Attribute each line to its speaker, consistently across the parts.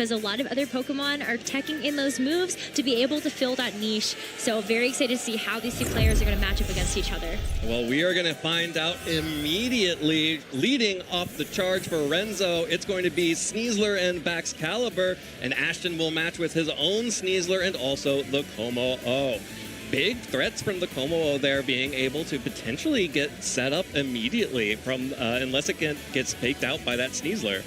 Speaker 1: because a lot of other Pokemon are teching in those moves to be able to fill that niche. So very excited to see how these two players are going to match up against each other.
Speaker 2: Well, we are going to find out immediately. Leading off the charge for Renzo, it's going to be Sneasler and Baxcalibur, and ASHTON will match with his own Sneasler and also the Como-O. Big threats from the Como-O there, being able to potentially get set up immediately from unless it gets faked out by that Sneasler.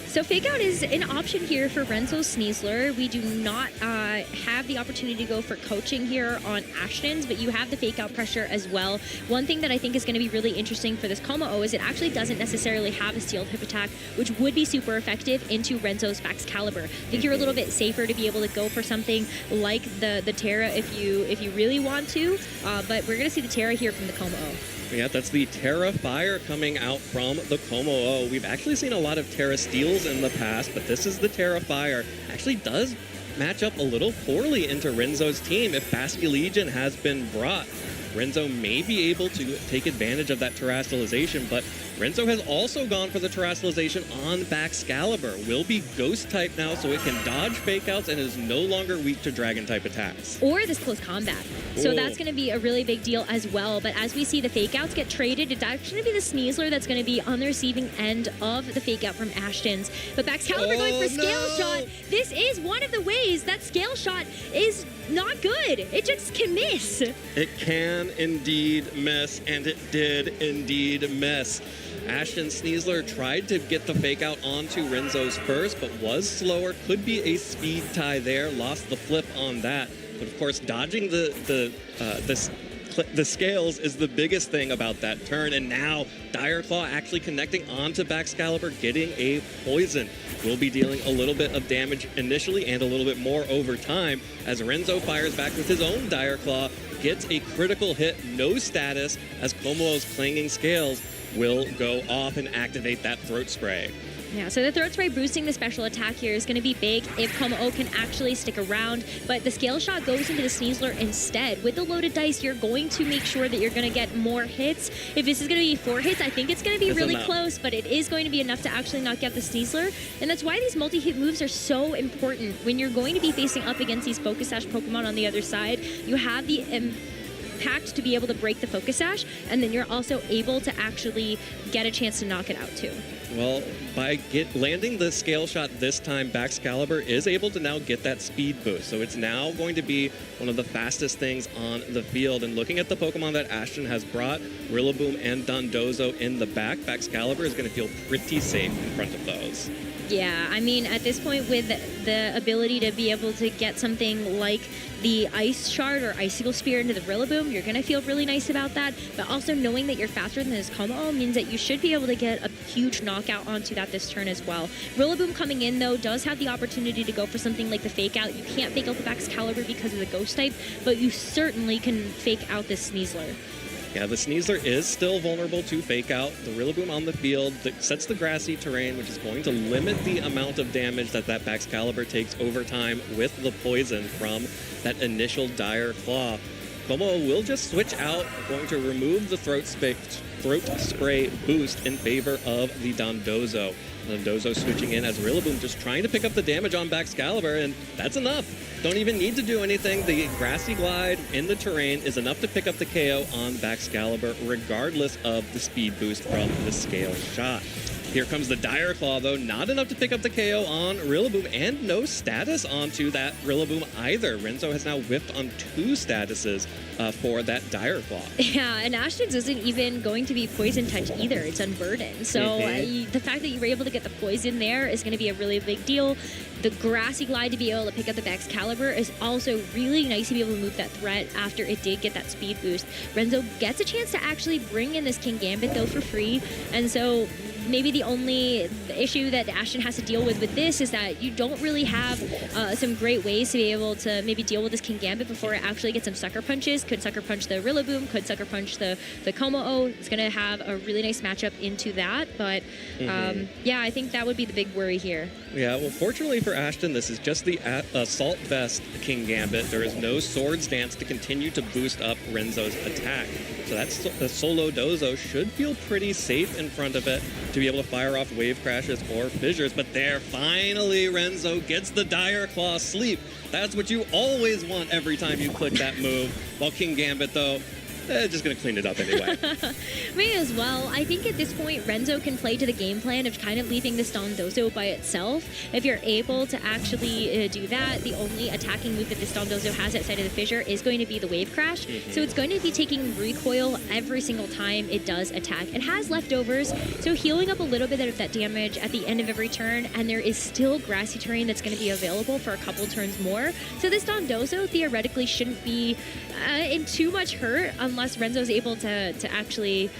Speaker 1: So Fake Out is an option here for Renzo's Sneasler. We do not have the opportunity to go for coaching here on ASHTON's, but you have the Fake Out pressure as well. One thing that I think is going to be really interesting for this Como-O is it actually doesn't necessarily have a Steel Hip attack, which would be super effective into Renzo's Baxcalibur. I think you're a little bit safer to be able to go for something like the Terra if you really want to, but we're going to see the Terra here from the Como-O.
Speaker 2: Yeah, that's the Terra Fire coming out from the Como-O. We've actually seen a lot of Terra Steels in the past, but this is the Terra Fire. Actually does match up a little poorly into Renzo's team if Basculegion has been brought. Renzo may be able to take advantage of that Terastallization, but Renzo has also gone for the Terastallization on Baxcalibur. Will be Ghost type now, so it can dodge Fake Outs and is no longer weak to Dragon type attacks.
Speaker 1: Or this close combat. So that's going to be a really big deal as well. But as we see the Fake Outs get traded, it's actually going to be the Sneasler that's going to be on the receiving end of the Fake Out from ASHTON's. But Baxcalibur going for Scale Shot. This is one of the ways that Scale Shot is not good. It just can miss.
Speaker 2: It can indeed miss, and it did indeed miss. ASHTON Sneasler tried to get the Fake Out onto Renzo's first, but was slower. Could be a speed tie there. Lost the flip on that. But of course, dodging the scales is the biggest thing about that turn. And now Dire Claw actually connecting onto Baxcalibur, getting a poison. Will be dealing a little bit of damage initially and a little bit more over time as Renzo fires back with his own Dire Claw, gets a critical hit, no status, as Como-O's Clanging Scales will go off and activate that Throat Spray.
Speaker 1: Yeah, so the Throat Spray boosting the special attack here is going to be big if Como-O can actually stick around, but the Scale Shot goes into the Sneasler instead. With the loaded dice, you're going to make sure that you're going to get more hits. If this is going to be 4 hits, I think it's going to be really close, but it is going to be enough to actually knock out the Sneasler, and that's why these multi-hit moves are so important. When you're going to be facing up against these Focus Sash Pokemon on the other side, you have the impact to be able to break the Focus Sash, and then you're also able to actually get a chance to knock it out too.
Speaker 2: Well, by landing the Scale Shot this time, Baxcalibur is able to now get that speed boost. So it's now going to be one of the fastest things on the field. And looking at the Pokemon that ASHTON has brought, Rillaboom and Dondozo in the back, Baxcalibur is going to feel pretty safe in front of those.
Speaker 1: Yeah, I mean, at this point with the ability to be able to get something like the Ice Shard or Icicle Spear into the Rillaboom, you're going to feel really nice about that. But also knowing that you're faster than this Como-O means that you should be able to get a huge knockout onto that this turn as well. Rillaboom coming in, though, does have the opportunity to go for something like the Fake Out. You can't fake out the Baxcalibur because of the Ghost type, but you certainly can fake out this Sneasler.
Speaker 2: Yeah, the Sneasler is still vulnerable to Fake Out. The Rillaboom on the field that sets the grassy terrain, which is going to limit the amount of damage that Baxcalibur takes over time with the poison from that initial Dire Claw. Como will just switch out, going to remove the Throat Spray boost in favor of the Dondozo. Dondozo switching in as Rillaboom just trying to pick up the damage on Baxcalibur, and that's enough. Don't even need to do anything. The Grassy Glide in the terrain is enough to pick up the KO on Baxcalibur, regardless of the speed boost from the Scale Shot. Here comes the Dire Claw, though. Not enough to pick up the KO on Rillaboom, and no status onto that Rillaboom either. Renzo has now whiffed on 2 statuses for that Dire Claw.
Speaker 1: Yeah, and ASHTON's isn't even going to be Poison Touch either. It's Unburdened. So the fact that you were able to get the poison there is going to be a really big deal. The Grassy Glide to be able to pick up the Baxcalibur is also really nice to be able to move that threat after it did get that speed boost. Renzo gets a chance to actually bring in this King Gambit, though, for free, and so maybe the only issue that ASHTON has to deal with this is that you don't really have some great ways to be able to maybe deal with this King Gambit before it actually gets some Sucker Punches. Could Sucker Punch the Rillaboom, could Sucker Punch the Como-O. It's going to have a really nice matchup into that, but yeah, I think that would be the big worry here.
Speaker 2: Yeah, well, fortunately for ASHTON, this is just the Assault Vest King Gambit. There is no Swords Dance to continue to boost up Renzo's attack. So that's the solo Dozo should feel pretty safe in front of it to be able to fire off wave crashes or fissures. But there, finally, Renzo gets the Dire Claw sleep. That's what you always want every time you click that move. While King Gambit, though, just going to clean it up anyway.
Speaker 1: May as well. I think at this point, Renzo can play to the game plan of kind of leaving this Dondozo by itself. If you're able to actually do that, the only attacking move that this Dondozo has outside of the fissure is going to be the wave crash. So it's going to be taking recoil every single time it does attack. It has leftovers, so healing up a little bit of that damage at the end of every turn, and there is still grassy terrain that's going to be available for a couple turns more. So this Dondozo theoretically shouldn't be in too much hurt unless Renzo's able to actually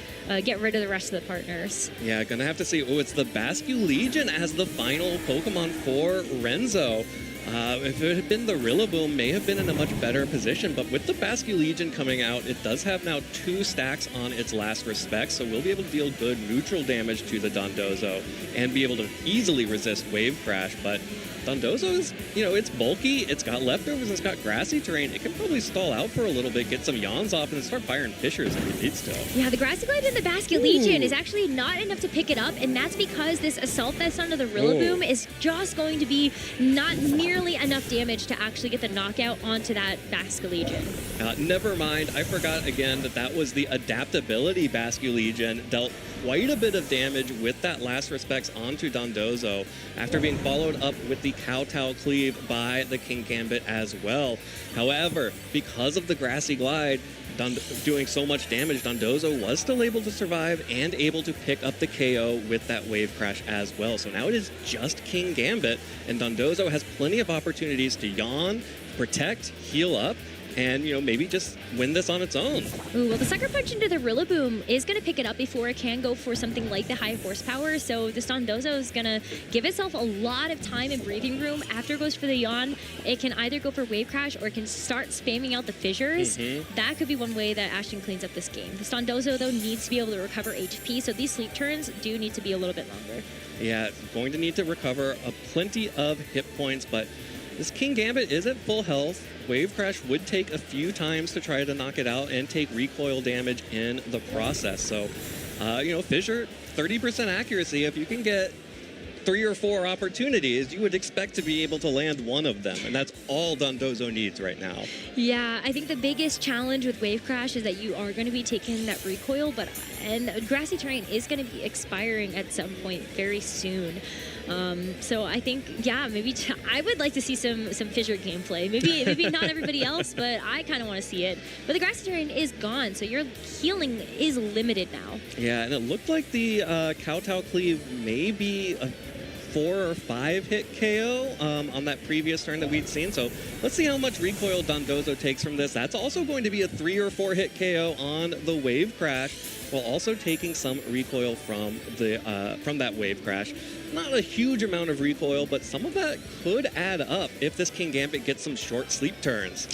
Speaker 1: get rid of the rest of the partners. Yeah,
Speaker 2: gonna have to see. Oh, it's the Bascu Legion as the final Pokemon for Renzo. If it had been the Rillaboom, may have been in a much better position, but with the Bascu Legion coming out, it does have now 2 stacks on its last respect, so we'll be able to deal good neutral damage to the Dondozo and be able to easily resist Wave Crash. But Dondozo is, it's bulky, it's got leftovers, it's got grassy terrain. It can probably stall out for a little bit, get some yawns off, and start firing fissures if it needs to.
Speaker 1: Yeah, the Grassy Glide in the Bascu Legion is actually not enough to pick it up, and that's because this Assault Vest onto the Rillaboom is just going to be not nearly enough damage to actually get the knockout onto that Bascu Legion.
Speaker 2: Never mind, I forgot again that was the Adaptability Bascu Legion. Dealt quite a bit of damage with that last respects onto Dondozo after being followed up with the Kowtow Cleave by the King Gambit as well. However, because of the Grassy Glide doing so much damage, Dondozo was still able to survive and able to pick up the KO with that Wave Crash as well. So now it is just King Gambit, and Dondozo has plenty of opportunities to yawn, protect, heal up, and, maybe just win this on its own.
Speaker 1: Ooh, well, the Sucker Punch into the Rillaboom is going to pick it up before it can go for something like the high horsepower. So this Dondozo is going to give itself a lot of time and breathing room. After it goes for the yawn, it can either go for Wave Crash or it can start spamming out the fissures. That could be one way that ASHTON cleans up this game. This Dondozo, though, needs to be able to recover HP, so these sleep turns do need to be a little bit longer.
Speaker 2: Yeah, going to need to recover plenty of hit points, but this King Gambit is at full health. Wave Crash would take a few times to try to knock it out and take recoil damage in the process. So, Fissure, 30% accuracy. If you can get 3 or 4 opportunities, you would expect to be able to land one of them, and that's all Dondozo needs right now.
Speaker 1: Yeah, I think the biggest challenge with Wave Crash is that you are going to be taking that recoil, and grassy terrain is going to be expiring at some point very soon. So I think, maybe I would like to see some fissure gameplay. Maybe not everybody else, but I kind of want to see it. But the grassy terrain is gone, so your healing is limited now.
Speaker 2: Yeah, and it looked like the Kowtow Cleave may be a 4 or 5 hit KO on that previous turn that we'd seen. So let's see how much recoil Dondozo takes from this. That's also going to be a 3 or 4 hit KO on the Wave Crash, while also taking some recoil from that Wave Crash. Not a huge amount of recoil, but some of that could add up if this King Gambit gets some short sleep turns.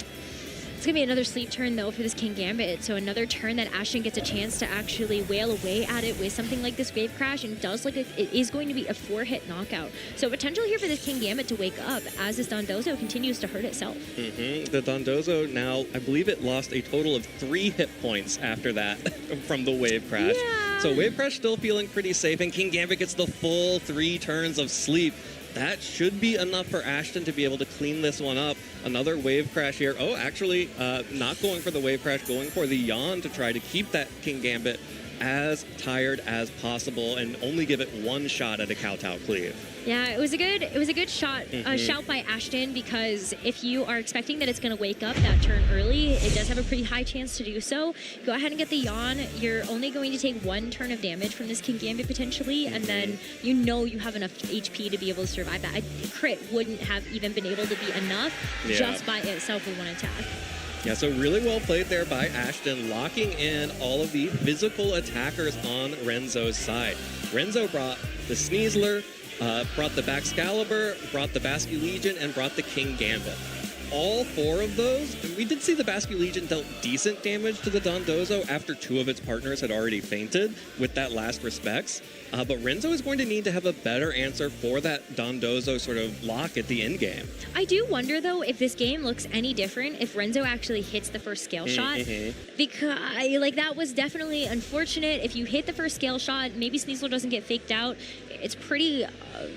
Speaker 1: It's going to be another sleep turn, though, for this King Gambit. So another turn that ASHTON gets a chance to actually wail away at it with something like this Wave Crash, and does it is going to be a 4-hit knockout. So potential here for this King Gambit to wake up as this Dondozo continues to hurt itself.
Speaker 2: The Dondozo now, I believe it lost a total of 3 hit points after that from the Wave Crash.
Speaker 1: Yeah.
Speaker 2: So Wave Crash still feeling pretty safe, and King Gambit gets the full 3 turns of sleep. That should be enough for ASHTON to be able to clean this one up. Another Wave Crash here. Oh, actually, not going for the Wave Crash, going for the yawn to try to keep that King Gambit as tired as possible and only give it 1 shot at a Kowtow Cleave.
Speaker 1: Yeah, it was a good shot, shout by ASHTON, because if you are expecting that it's going to wake up that turn early, it does have a pretty high chance to do so. Go ahead and get the yawn. You're only going to take 1 turn of damage from this King Gambit potentially, and then you have enough HP to be able to survive that. A crit wouldn't have even been able to be enough just by itself with 1 attack.
Speaker 2: Yeah, so really well played there by ASHTON, locking in all of the physical attackers on Renzo's side. Renzo brought the Sneasler, brought the Baxcalibur, brought the Bascu Legion, and brought the King Gambit. all 4 of those, and we did see the Basque Legion dealt decent damage to the Dondozo after 2 of its partners had already fainted with that last respects. But Renzo is going to need to have a better answer for that Dondozo sort of lock at the end game.
Speaker 1: I do wonder, though, if this game looks any different if Renzo actually hits the first scale shot. Because, like, that was definitely unfortunate. If you hit the first scale shot, maybe Sneasler doesn't get faked out. It's pretty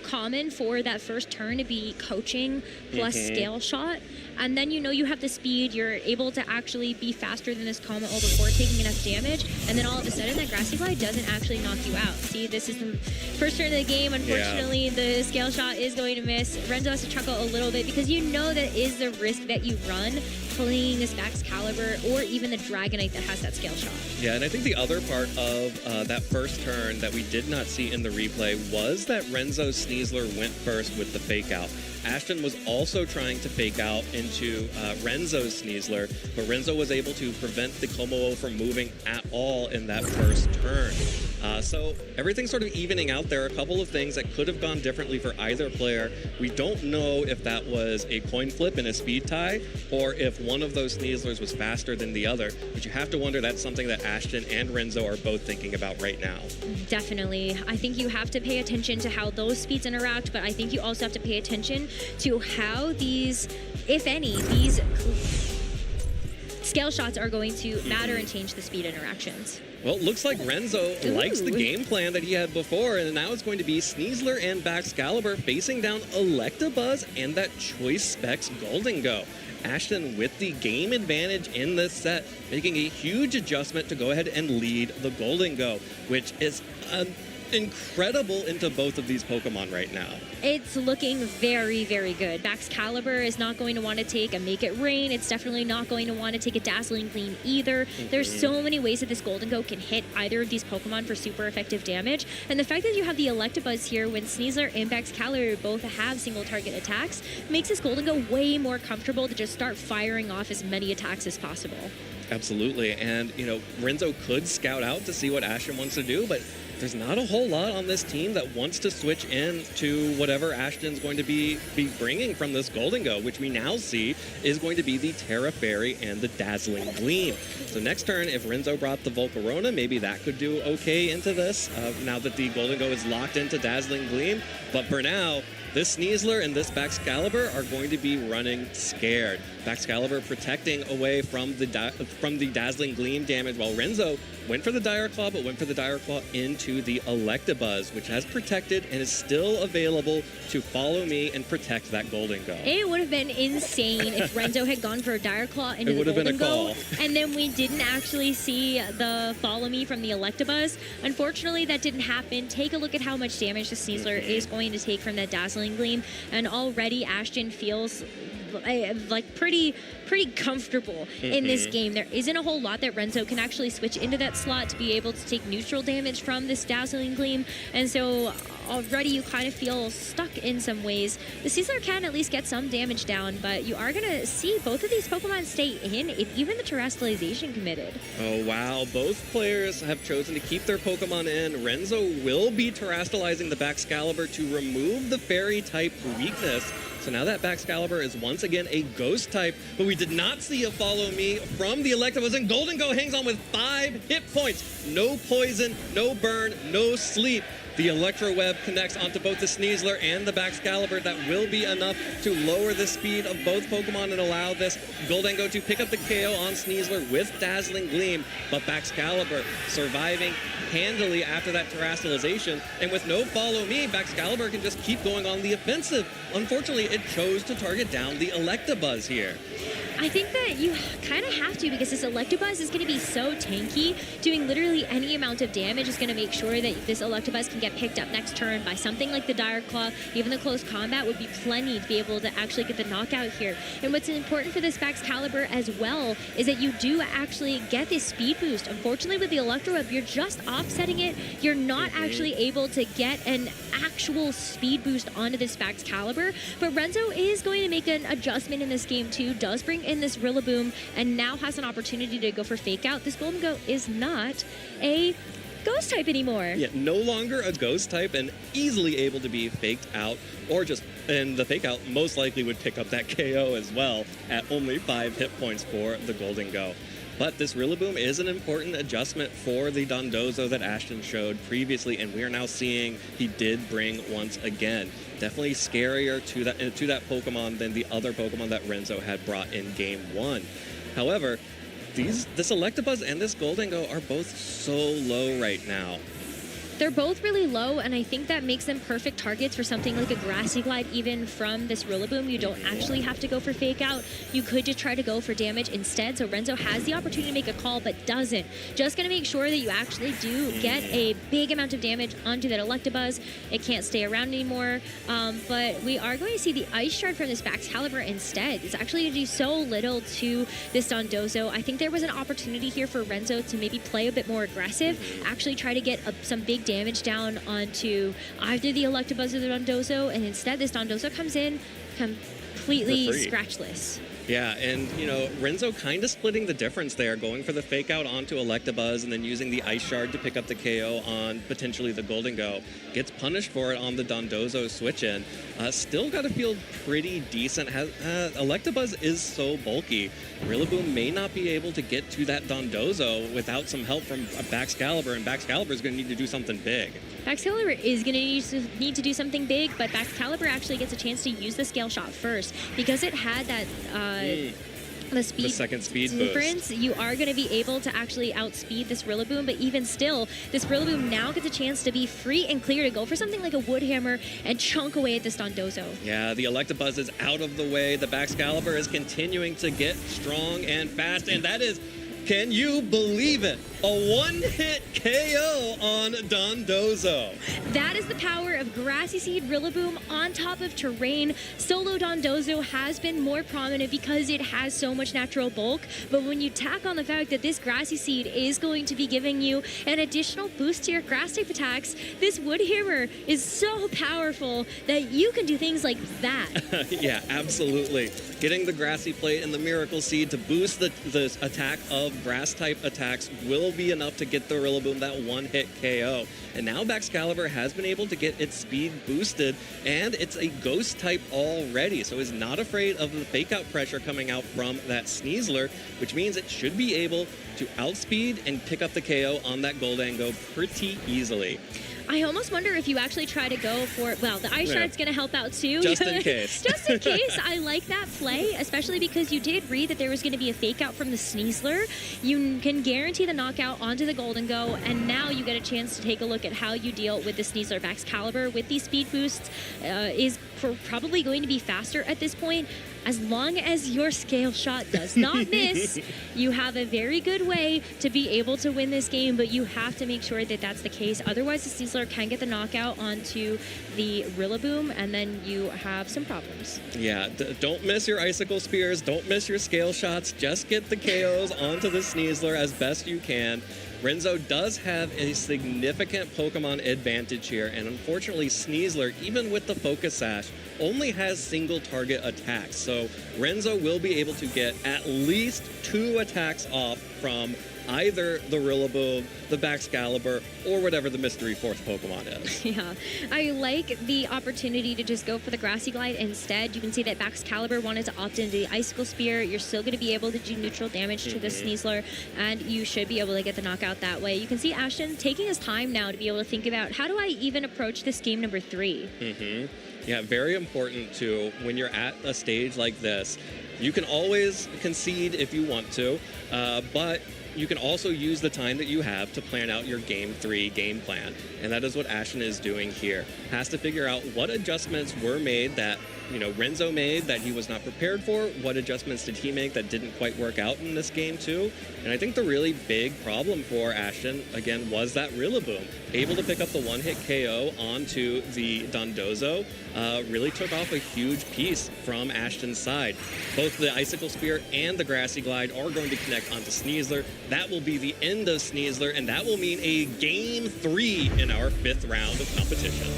Speaker 1: common for that first turn to be coaching plus scale shot. And then, you know, you have the speed. You're able to actually be faster than this Comet all before taking enough damage. And then all of a sudden, that Grassy Glide doesn't actually knock you out. See, this is the first turn of the game. Unfortunately, the scale shot is going to miss. Renzo has to chuckle a little bit because you know that is the risk that you run playing this Excalibur or even the Dragonite that has that scale shot.
Speaker 2: Yeah, and I think the other part of that first turn that we did not see in the replay was that Renzo Sneasler went first with the fake out. ASHTON was also trying to fake out into Renzo's Sneasler, but Renzo was able to prevent the Komo from moving at all in that first turn. So everything's sort of evening out. There are a couple of things that could have gone differently for either player. We don't know if that was a coin flip in a speed tie or if one of those Sneaslers was faster than the other, but you have to wonder that's something that ASHTON and Renzo are both thinking about right now.
Speaker 1: Definitely. I think you have to pay attention to how those speeds interact, but I think you also have to pay attention to how these, if any, these scale shots are going to matter and change the speed interactions.
Speaker 2: Well, it looks like Renzo likes the game plan that he had before, and now it's going to be Sneasler and Baxcalibur facing down Electabuzz and that Choice Specs Golden Go. ASHTON with the game advantage in this set, making a huge adjustment to go ahead and lead the Golden Go, which is incredible into both of these Pokemon right now.
Speaker 1: It's looking very, very good. Baxcalibur is not going to want to take a Make It Rain. It's definitely not going to want to take a Dazzling Gleam either. There's so many ways that this Golden Go can hit either of these Pokemon for super effective damage. And the fact that you have the Electabuzz here when Sneasler and Baxcalibur both have single target attacks makes this Golden Go way more comfortable to just start firing off as many attacks as possible.
Speaker 2: Absolutely. And, you know, Renzo could scout out to see what ASHTON wants to do, but there's not a whole lot on this team that wants to switch in to whatever ASHTON's going to be bringing from this Golden Go, which we now see is going to be the Terra Fairy and the Dazzling Gleam. So next turn, if Renzo brought the Volcarona, maybe that could do okay into this, now that the Golden Go is locked into Dazzling Gleam. But for now, this Sneasler and this Baxcalibur are going to be running scared. Baxcalibur protecting away from the Dazzling Gleam damage, while Renzo went for the Dire Claw, but went for the Dire Claw into the Electabuzz, which has protected and is still available to follow me and protect that Golden Go.
Speaker 1: It would have been insane if Renzo had gone for a Dire Claw into the Golden Go, and then we didn't actually see the follow me from the Electabuzz. Unfortunately, that didn't happen. Take a look at how much damage the Sneasler is going to take from that Dazzling Gleam, and already ASHTON feels like pretty comfortable in this game. There isn't a whole lot that Renzo can actually switch into that slot to be able to take neutral damage from this Dazzling Gleam, and so already you kind of feel stuck in some ways. The Sneasler can at least get some damage down, but you are going to see both of these Pokemon stay in, if even the Terrestrialization committed.
Speaker 2: Oh wow, both players have chosen to keep their Pokemon in. Renzo will be Terrestrializing the Baxcalibur to remove the Fairy type weakness. So now that Baxcalibur is once again a Ghost type, but we did not see a Follow Me from the Electabuzz, and Golden Go hangs on with 5 hit points. No poison, no burn, no sleep. The Electro Web connects onto both the Sneasler and the Baxcalibur. That will be enough to lower the speed of both Pokemon and allow this Golden Go to pick up the KO on Sneasler with Dazzling Gleam, but Baxcalibur surviving handily after that Terrestrialization, and with no Follow Me, Baxcalibur can just keep going on the offensive. Unfortunately, it chose to target down the Electabuzz here.
Speaker 1: I think that you kind of have to, because this Electabuzz is going to be so tanky. Doing literally any amount of damage is going to make sure that this Electabuzz can get picked up next turn by something like the Dire Claw. Even the close combat would be plenty to be able to actually get the knockout here. And what's important for this Baxcalibur as well is that you do actually get this speed boost. Unfortunately, with the Electro Web, you're just offsetting it. You're not actually able to get an actual speed boost onto this Baxcalibur. But Renzo is going to make an adjustment in this game too, does bring in this Rillaboom, and now has an opportunity to go for Fake Out. This Golden Go is not a ghost type anymore.
Speaker 2: Yeah, no longer a ghost type and easily able to be faked out or just, and the fake out most likely would pick up that KO as well at only 5 hit points for the Golden Go. But this Rillaboom is an important adjustment for the Dondozo that ASHTON showed previously, and we are now seeing he did bring once again. Definitely scarier to that Pokemon than the other Pokemon that Renzo had brought in Game 1. However, this Electabuzz and this Golden Go are both so low right now.
Speaker 1: They're both really low, and I think that makes them perfect targets for something like a Grassy Glide. Even from this Rillaboom, you don't actually have to go for Fake Out. You could just try to go for damage instead. So Renzo has the opportunity to make a call, but doesn't. Just going to make sure that you actually do get a big amount of damage onto that Electabuzz. It can't stay around anymore. But we are going to see the Ice Shard from this Baxcalibur instead. It's actually going to do so little to this Dondozo. I think there was an opportunity here for Renzo to maybe play a bit more aggressive, actually try to get some big damage down onto either the Electabuzz or the Dondozo, and instead this Dondozo comes in completely scratchless.
Speaker 2: Yeah, and you know, Renzo kind of splitting the difference there, going for the fake out onto Electabuzz and then using the Ice Shard to pick up the KO on potentially the Golden Go. Gets punished for it on the Dondozo switch in. Still got to feel pretty decent. Electabuzz is so bulky. Rillaboom may not be able to get to that Dondozo without some help from Baxcalibur, and Baxcalibur is going to need to do something big.
Speaker 1: Baxcalibur is going to need to do something big, but Baxcalibur actually gets a chance to use the Scale Shot first because it had that the second speed difference.
Speaker 2: Boost.
Speaker 1: You are going to be able to actually outspeed this Rillaboom, but even still, this Rillaboom now gets a chance to be free and clear to go for something like a Wood Hammer and chunk away at this Dondozo.
Speaker 2: Yeah, the Electabuzz is out of the way. The Baxcalibur is continuing to get strong and fast, and that is, can you believe it? A one-hit KO on Dondozo.
Speaker 1: That is the power of Grassy Seed Rillaboom on top of terrain. Solo Dondozo has been more prominent because it has so much natural bulk, but when you tack on the fact that this Grassy Seed is going to be giving you an additional boost to your grass type attacks, this Wood Hammer is so powerful that you can do things like that.
Speaker 2: Yeah, absolutely. Getting the Grassy Plate and the Miracle Seed to boost the attack of grass type attacks will be enough to get the Rillaboom that one-hit KO. And now Baxcalibur has been able to get its speed boosted, and it's a ghost type already, so is not afraid of the fake out pressure coming out from that Sneasler, which means it should be able to outspeed and pick up the KO on that Golden Go pretty easily.
Speaker 1: I almost wonder if you actually try to go for, well, the Ice Shard's going to help out too.
Speaker 2: Just in case.
Speaker 1: Just in case. I like that play, especially because you did read that there was going to be a fake out from the Sneasler. You can guarantee the knockout onto the Golden Go, and now you get a chance to take a look at how you deal with the Sneasler. Baxcalibur with these speed boosts is probably going to be faster at this point. As long as your Scale Shot does not miss, you have a very good way to be able to win this game, but you have to make sure that that's the case. Otherwise, the Sneasler can get the knockout onto the Rillaboom, and then you have some problems.
Speaker 2: Yeah, don't miss your Icicle Spears, don't miss your Scale Shots, just get the KOs onto the Sneasler as best you can. Renzo does have a significant Pokemon advantage here, and unfortunately Sneasler, even with the Focus Sash, only has single target attacks. So Renzo will be able to get at least 2 attacks off from either the Rillaboom, the Baxcalibur, or whatever the mystery fourth Pokemon is.
Speaker 1: Yeah, I like the opportunity to just go for the Grassy Glide instead. You can see that Baxcalibur wanted to opt into the Icicle Spear. You're still going to be able to do neutral damage to the Sneasler, and you should be able to get the knockout that way. You can see ASHTON taking his time now to be able to think about, how do I even approach this game number 3?
Speaker 2: Yeah, very important too, when you're at a stage like this. You can always concede if you want to, but you can also use the time that you have to plan out your Game 3 game plan. And that is what ASHTON is doing here. Has to figure out what adjustments were made that, you know, Renzo made that he was not prepared for. What adjustments did he make that didn't quite work out in this game too? And I think the really big problem for ASHTON, again, was that Rillaboom. Able to pick up the one-hit KO onto the Dondozo really took off a huge piece from ASHTON's side. Both the Icicle Spear and the Grassy Glide are going to connect onto Sneasler. That will be the end of Sneasler, and that will mean a Game 3 in our 5th round of competition.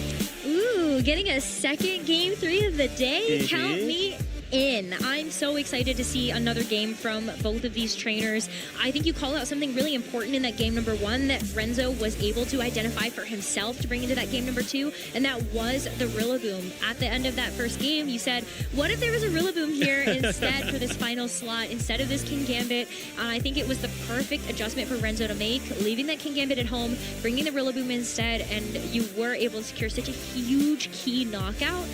Speaker 1: Ooh, getting a second Game 3 of the day. Count me in. I'm so excited to see another game from both of these trainers. I think you call out something really important in that game number 1 that Renzo was able to identify for himself to bring into that game number 2, and that was the Rillaboom. At the end of that first game, you said, what if there was a Rillaboom here instead for this final slot, instead of this King Gambit? And I think it was the perfect adjustment for Renzo to make, leaving that King Gambit at home, bringing the Rillaboom instead, and you were able to secure such a huge key knockout.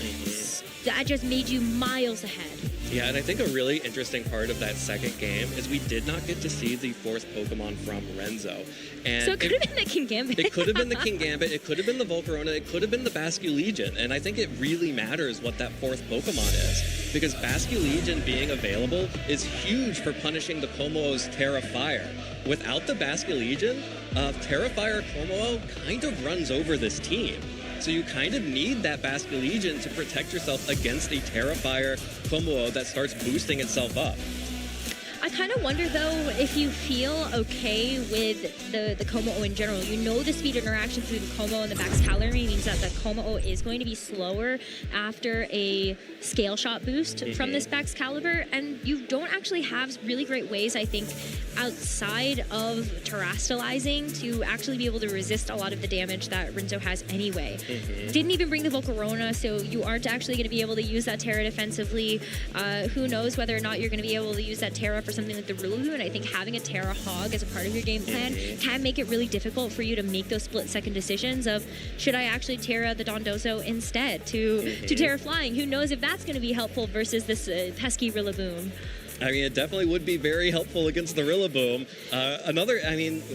Speaker 1: That just made you miles ahead.
Speaker 2: Yeah, and I think a really interesting part of that second game is we did not get to see the 4th Pokemon from Renzo. And
Speaker 1: so it could have been the King Gambit.
Speaker 2: It could have been the King Gambit, it could have been the Volcarona, it could have been the Basculegion, and I think it really matters what that 4th Pokemon is, because Basculegion being available is huge for punishing the Como-O's Terra Fire. Without the Basculegion, Terra Fire Como-O kind of runs over this team. So you kind of need that Basculegion to protect yourself against a Terra Fire Como-O that starts boosting itself up.
Speaker 1: I kind of wonder, though, if you feel okay with the Como-O in general. You know the speed interaction between the Como-O and the Baxcalibur means that the Como-O is going to be slower after a scale shot boost from this Baxcalibur, and you don't actually have really great ways, I think, outside of terastallizing to actually be able to resist a lot of the damage that Renzo has anyway. Didn't even bring the Volcarona, so you aren't actually going to be able to use that Terra defensively. Who knows whether or not you're going to be able to use that Terra for something like the Rillaboom, and I think having a Terra Hog as a part of your game plan can make it really difficult for you to make those split-second decisions of, should I actually Terra the Dondozo instead to Terra Flying? Who knows if that's going to be helpful versus this pesky Rillaboom.
Speaker 2: I mean, it definitely would be very helpful against the Rillaboom.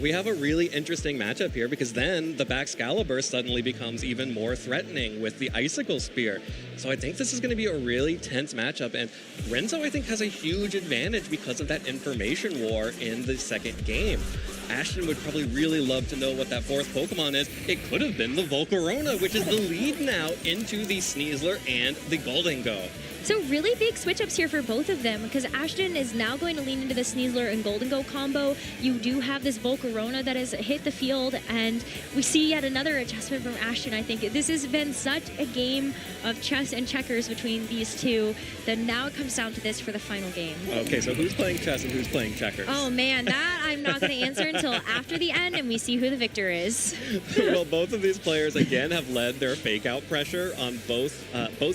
Speaker 2: We have a really interesting matchup here, because then the Baxcalibur suddenly becomes even more threatening with the Icicle Spear. So I think this is going to be a really tense matchup, and Renzo, I think, has a huge advantage because of that information war in the second game. ASHTON would probably really love to know what that 4th Pokemon is. It could have been the Volcarona, which is the lead now into the Sneasler and the Gholdengo.
Speaker 1: So really big switch-ups here for both of them, because ASHTON is now going to lean into the Sneasler and Gholdengo combo. You do have this Volcarona that has hit the field, and we see yet another adjustment from ASHTON. I think this has been such a game of chess and checkers between these two that now it comes down to this for the final game.
Speaker 2: Okay, so who's playing chess and who's playing checkers?
Speaker 1: Oh man, that I'm not going to answer until after the end and we see who the victor is.
Speaker 2: Well, both of these players, again, have led their fake-out pressure on both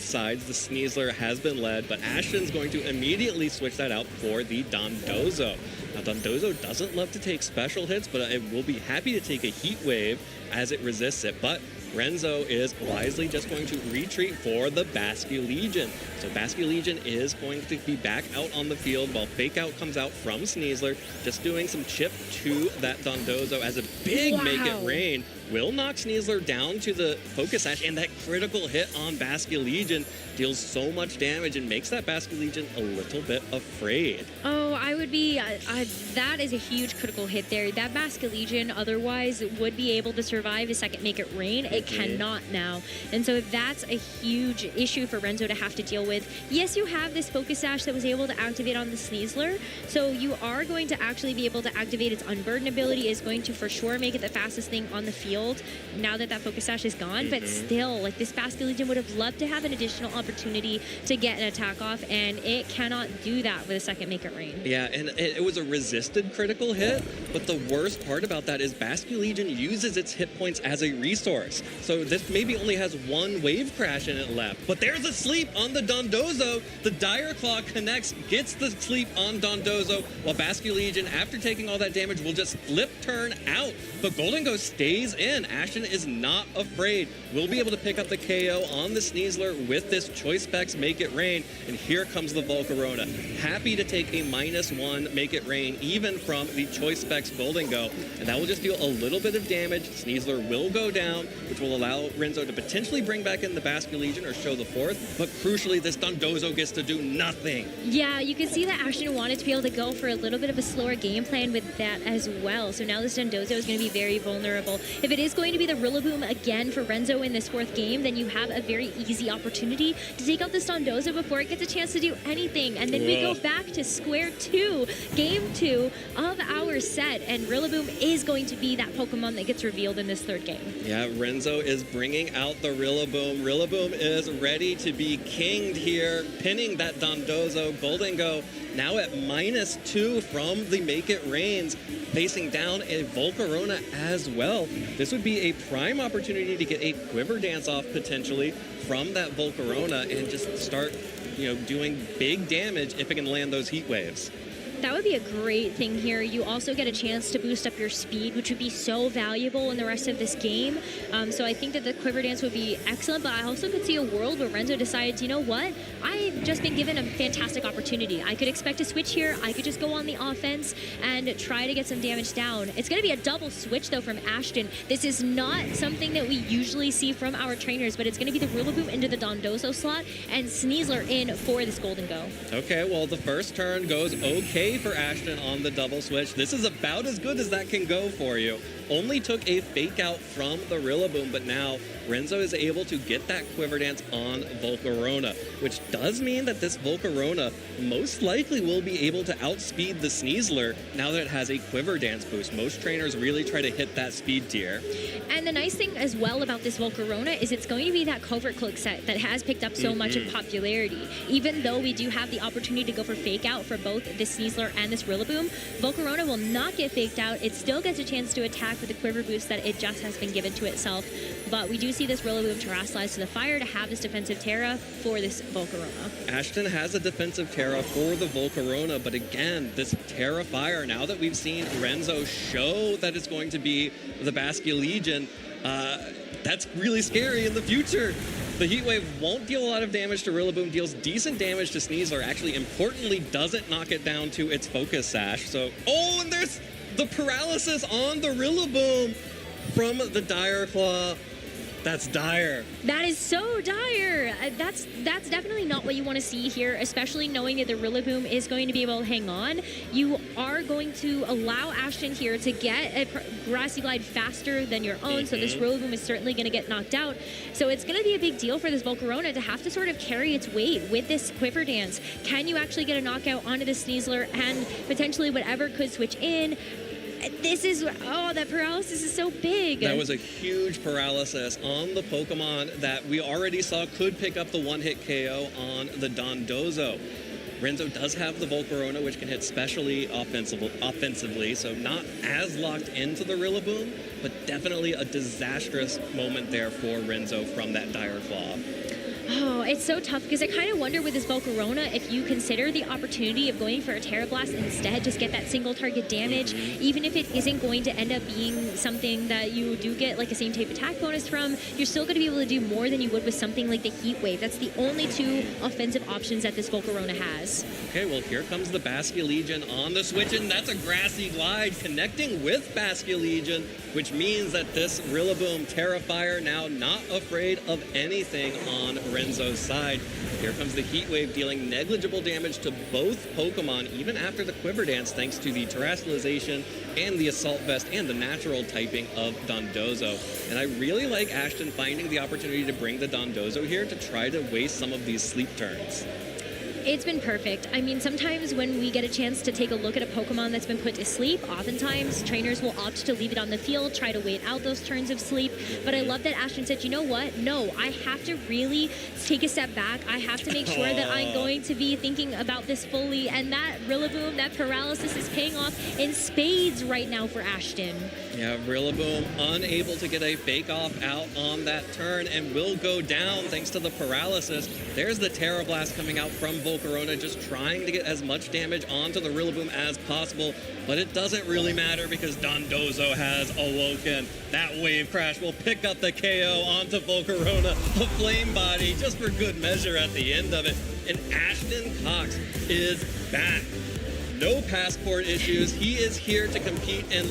Speaker 2: sides. The Sneasler has been led, but ASHTON's going to immediately switch that out for the Dondozo. Now, Dondozo doesn't love to take special hits, but it will be happy to take a Heat Wave as it resists it. But Renzo is wisely just going to retreat for the Basculegion. So Basculegion is going to be back out on the field while Fake Out comes out from Sneasler, just doing some chip to that Dondozo as a big Make It Rain will knock Sneasler down to the Focus Sash, and that critical hit on Basculegion deals so much damage and makes that Basculegion a little bit afraid.
Speaker 1: Oh, I would be, that is a huge critical hit there. That Basculegion otherwise would be able to survive a second Make It Rain. It cannot now. And so that's a huge issue for Renzo to have to deal with. Yes, you have this Focus Sash that was able to activate on the Sneasler, so you are going to actually be able to activate its Unburden ability. Is going to for sure make it the fastest thing on the field now that that Focus Sash is gone, but still, like, this Basculegion would have loved to have an additional opportunity to get an attack off, and it cannot do that with a second Make It Rain.
Speaker 2: Yeah, and it was a resisted critical hit, but the worst part about that is Basculegion uses its hit points as a resource. So this maybe only has one Wave Crash in it left, but there's a sleep on the Dondozo. The Dire Claw connects, gets the sleep on Dondozo, while Basculegion, after taking all that damage, will just flip turn out. But Gholdengo stays in. ASHTON is not afraid. We'll be able to pick up the KO on the Sneasler with this Choice Specs Make It Rain, and here comes the Volcarona. Happy to take a -1 Make It Rain, even from the Choice Specs Gholdengo, and that will just deal a little bit of damage. Sneasler will go down, which will allow Renzo to potentially bring back in the Basculegion or show the 4th, but crucially, this Dondozo gets to do nothing.
Speaker 1: Yeah, you can see that ASHTON wanted to be able to go for a little bit of a slower game plan with that as well. So now this Dondozo is going to be very vulnerable. If it it is going to be the Rillaboom again for Renzo in this 4th game, then you have a very easy opportunity to take out this Dondozo before it gets a chance to do anything. And then we go back to square 2, game 2 of our set, and Rillaboom is going to be that Pokemon that gets revealed in this 3rd game.
Speaker 2: Yeah, Renzo is bringing out the Rillaboom. Rillaboom is ready to be kinged here, pinning that Dondozo. Goldengo now at -2 from the Make It Rains, facing down a Volcarona as well. This would be a prime opportunity to get a Quiver Dance off potentially from that Volcarona and just start, doing big damage if it can land those Heat Waves.
Speaker 1: That would be a great thing here. You also get a chance to boost up your speed, which would be so valuable in the rest of this game. So I think that the Quiver Dance would be excellent, but I also could see a world where Renzo decides, you know what? I've just been given a fantastic opportunity. I could expect a switch here. I could just go on the offense and try to get some damage down. It's going to be a double switch, though, from ASHTON. This is not something that we usually see from our trainers, but it's going to be the Rillaboom into the Dondozo slot and Sneasler in for this Goldengo.
Speaker 2: Okay, well, the first turn goes okay for ASHTON on the double switch. This is about as good as that can go for you. Only took a fake out from the Rillaboom, but now Renzo is able to get that Quiver Dance on Volcarona, which does mean that this Volcarona most likely will be able to outspeed the Sneasler now that it has a Quiver Dance boost. Most trainers really try to hit that speed tier.
Speaker 1: And the nice thing as well about this Volcarona is it's going to be that Covert Cloak set that has picked up so much of popularity. Even though we do have the opportunity to go for fake out for both this Sneasler and this Rillaboom, Volcarona will not get faked out. It still gets a chance to attack with the Quiver boost that it just has been given to itself. But we do see this Rillaboom terrestrialize to the fire to have this defensive Terra for this Volcarona.
Speaker 2: ASHTON has a defensive Terra for the Volcarona, but again, this Terra Fire, now that we've seen Renzo show that it's going to be the Basculegion, that's really scary in the future. The Heat Wave won't deal a lot of damage to Rillaboom, deals decent damage to Sneasler. Actually, importantly, doesn't knock it down to its Focus Sash. So, oh, and there's the paralysis on the Rillaboom from the Dire Claw. That's dire.
Speaker 1: That is so dire. That's definitely not what you want to see here, especially knowing that the Rillaboom is going to be able to hang on. You are going to allow ASHTON here to get a Grassy Glide faster than your own, so this Rillaboom is certainly going to get knocked out. So it's going to be a big deal for this Volcarona to have to sort of carry its weight with this Quiver Dance. Can you actually get a knockout onto the Sneasler and potentially whatever could switch in? This is, oh, that paralysis is so big.
Speaker 2: That was a huge paralysis on the Pokemon that we already saw could pick up the one-hit KO on the Dondozo. Renzo does have the Volcarona, which can hit specially offensively, so not as locked into the Rillaboom, but definitely a disastrous moment there for Renzo from that Dire Claw.
Speaker 1: Oh, it's so tough because I kind of wonder with this Volcarona if you consider the opportunity of going for a Terra Blast instead, just get that single target damage, even if it isn't going to end up being something that you do get like a same type attack bonus from, you're still going to be able to do more than you would with something like the Heat Wave. That's the only 2 offensive options that this Volcarona has.
Speaker 2: Okay, well, here comes the Basculegion on the switch, and that's a Grassy Glide connecting with Basculegion, which means that this Rillaboom Terrafire now not afraid of anything on Renzo's side. Here comes the Heat Wave, dealing negligible damage to both Pokemon, even after the Quiver Dance, thanks to the Terrestrialization and the Assault Vest and the natural typing of Dondozo. And I really like ASHTON finding the opportunity to bring the Dondozo here to try to waste some of these sleep turns.
Speaker 1: It's been perfect. I mean, sometimes when we get a chance to take a look at a Pokemon that's been put to sleep, oftentimes trainers will opt to leave it on the field, try to wait out those turns of sleep. But I love that ASHTON said, you know what? No, I have to really take a step back. I have to make sure that I'm going to be thinking about this fully. And that Rillaboom, that paralysis is paying off in spades right now for ASHTON.
Speaker 2: Yeah, Rillaboom unable to get a fake off out on that turn and will go down thanks to the paralysis. There's the Terra Blast coming out from Volcarona, just trying to get as much damage onto the Rillaboom as possible, but it doesn't really matter because Dondozo has awoken. That Wave Crash will pick up the KO onto Volcarona, a Flame Body, just for good measure at the end of it. And ASHTON COX is back. No passport issues. He is here to compete and